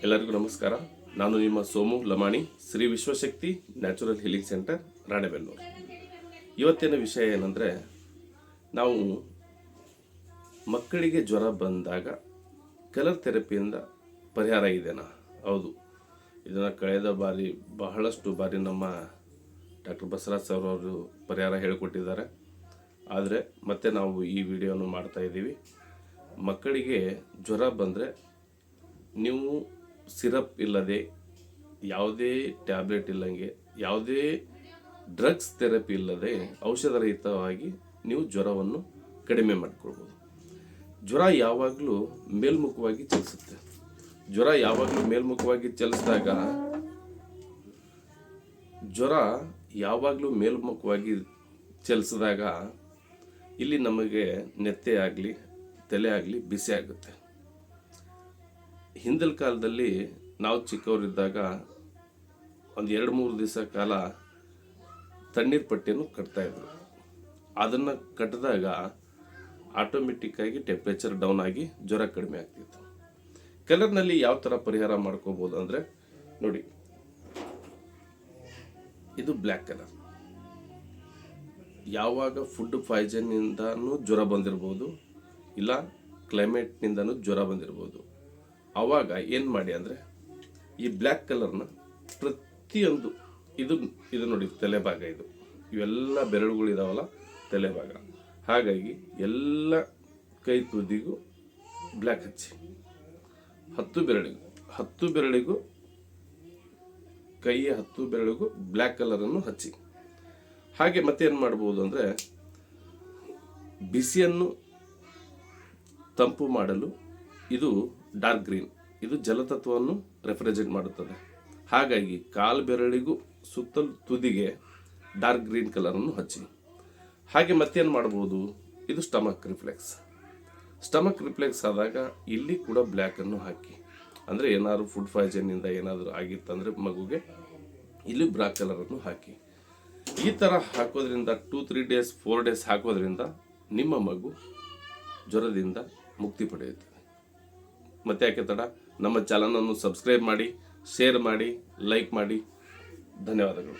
ಎಲ್ಲರಿಗೂ ನಮಸ್ಕಾರ. ನಾನು ನಿಮ್ಮ Somu Lamani, Shri Vishwashakti natural healing centre, Ranebennur. ಇವತ್ತಿನ ವಿಷಯ ಏನಂದರೆ, ನಾವು ಮಕ್ಕಳಿಗೆ ಜ್ವರ ಬಂದಾಗ ಕಲರ್ ಥೆರಪಿಯಿಂದ ಪರಿಹಾರ ಇದೆನಾ? ಹೌದು, ಇದನ್ನು ಕಳೆದ ಬಾರಿ ಬಹಳಷ್ಟು ಬಾರಿ ನಮ್ಮ ಡಾಕ್ಟರ್ ಬಸವರಾಜ್ ಸರ್ ಅವರು ಪರಿಹಾರ ಹೇಳಿಕೊಟ್ಟಿದ್ದಾರೆ. ಆದರೆ ಮತ್ತೆ ನಾವು ಈ ವಿಡಿಯೋನು ಮಾಡ್ತಾ ಇದ್ದೀವಿ. ಮಕ್ಕಳಿಗೆ ಜ್ವರ ಬಂದರೆ ನೀವು ಸಿರಪ್ ಇಲ್ಲದೆ, ಯಾವುದೇ ಟ್ಯಾಬ್ಲೆಟ್ ಇಲ್ಲಂಗೆ, ಯಾವುದೇ ಡ್ರಗ್ಸ್ ಥೆರಪಿ ಇಲ್ಲದೆ ಔಷಧರಹಿತವಾಗಿ ನೀವು ಜ್ವರವನ್ನು ಕಡಿಮೆ ಮಾಡಿಕೊಳ್ಬೋದು. ಜ್ವರ ಯಾವಾಗಲೂ ಮೇಲ್ಮುಖವಾಗಿ ಚಲಿಸುತ್ತೆ. ಜ್ವರ ಯಾವಾಗಲೂ ಮೇಲ್ಮುಖವಾಗಿ ಚಲಿಸಿದಾಗ ಇಲ್ಲಿ ನಮಗೆ ನೆತ್ತೆ ಆಗಲಿ ತಲೆ ಆಗಲಿ ಬಿಸಿ ಆಗುತ್ತೆ. ಹಿಂದಿನ ಕಾಲದಲ್ಲಿ ನಾವು ಚಿಕ್ಕವರಿದ್ದಾಗ ಒಂದು 2-3 ದಿವಸ ಕಾಲ ತಣ್ಣೀರು ಪಟ್ಟಿಯನ್ನು ಕಟ್ತಾಯಿದ್ರು. ಅದನ್ನು ಕಟ್ಟಿದಾಗ ಆಟೋಮೆಟಿಕ್ಕಾಗಿ ಟೆಂಪ್ರೇಚರ್ ಡೌನ್ ಆಗಿ ಜ್ವರ ಕಡಿಮೆ ಆಗ್ತಿತ್ತು. ಕಲರ್ನಲ್ಲಿ ಯಾವ ಥರ ಪರಿಹಾರ ಮಾಡ್ಕೋಬೋದು ಅಂದರೆ, ನೋಡಿ, ಇದು ಬ್ಲ್ಯಾಕ್ ಕಲರ್. ಯಾವಾಗ ಫುಡ್ ಪಾಯ್ಸನ್ನಿಂದನೂ ಜ್ವರ ಬಂದಿರ್ಬೋದು, ಇಲ್ಲ ಕ್ಲೈಮೇಟ್ನಿಂದನೂ ಜ್ವರ ಬಂದಿರ್ಬೋದು. ಆವಾಗ ಏನು ಮಾಡಿ ಅಂದರೆ, ಈ ಬ್ಲ್ಯಾಕ್ ಕಲರ್ನ ಪ್ರತಿಯೊಂದು ಇದು ನೋಡಿ, ತಲೆಭಾಗ ಇವೆಲ್ಲ ಬೆರಳುಗಳಿದಾವಲ್ಲ, ತಲೆಭಾಗ. ಹಾಗಾಗಿ ಎಲ್ಲ ಕೈ ತುದಿಗೂ ಬ್ಲ್ಯಾಕ್ ಹಚ್ಚಿ, 10 ಬೆರಳಿಗೂ ಕೈಯ 10 ಬೆರಳಿಗೂ ಬ್ಲ್ಯಾಕ್ ಕಲರನ್ನು ಹಚ್ಚಿ. ಹಾಗೆ ಮತ್ತೆ ಏನು ಮಾಡ್ಬೋದು ಅಂದರೆ, ಬಿಸಿಯನ್ನು ತಂಪು ಮಾಡಲು ಇದು ಡಾರ್ಕ್ ಗ್ರೀನ್, ಇದು ಜಲತತ್ವವನ್ನು ರೆಫ್ರಿಜರೇಟ್ ಮಾಡುತ್ತದೆ. ಹಾಗಾಗಿ ಕಾಲು ಬೆರಳಿಗೂ ಸುತ್ತಲೂ ತುದಿಗೆ ಡಾರ್ಕ್ ಗ್ರೀನ್ ಕಲರನ್ನು ಹಚ್ಚಿ. ಹಾಗೆ ಮತ್ತೇನು ಮಾಡ್ಬೋದು, ಇದು ಸ್ಟಮಕ್ ರಿಫ್ಲೆಕ್ಸ್ ಆದಾಗ ಇಲ್ಲಿ ಕೂಡ ಬ್ಲ್ಯಾಕನ್ನು ಹಾಕಿ. ಅಂದರೆ ಏನಾದರೂ ಫುಡ್ ಪಾಯ್ಸನ್ನಿಂದ ಏನಾದರೂ ಆಗಿತ್ತಂದರೆ ಮಗುಗೆ ಇಲ್ಲಿ ಬ್ಲ್ಯಾಕ್ ಕಲರನ್ನು ಹಾಕಿ. ಈ ಥರ ಹಾಕೋದ್ರಿಂದ 2-3 ಡೇಸ್ 4 ಡೇಸ್ ಹಾಕೋದ್ರಿಂದ ನಿಮ್ಮ ಮಗು ಜ್ವರದಿಂದ ಮುಕ್ತಿ ಪಡೆಯುತ್ತದೆ. ಮತ್ತೆ ಯಾಕೆ ತಡ, ನಮ್ಮ ಚಾನಲನ್ನು ಸಬ್ಸ್ಕ್ರೈಬ್ ಮಾಡಿ, ಶೇರ್ ಮಾಡಿ, ಲೈಕ್ ಮಾಡಿ. ಧನ್ಯವಾದಗಳು.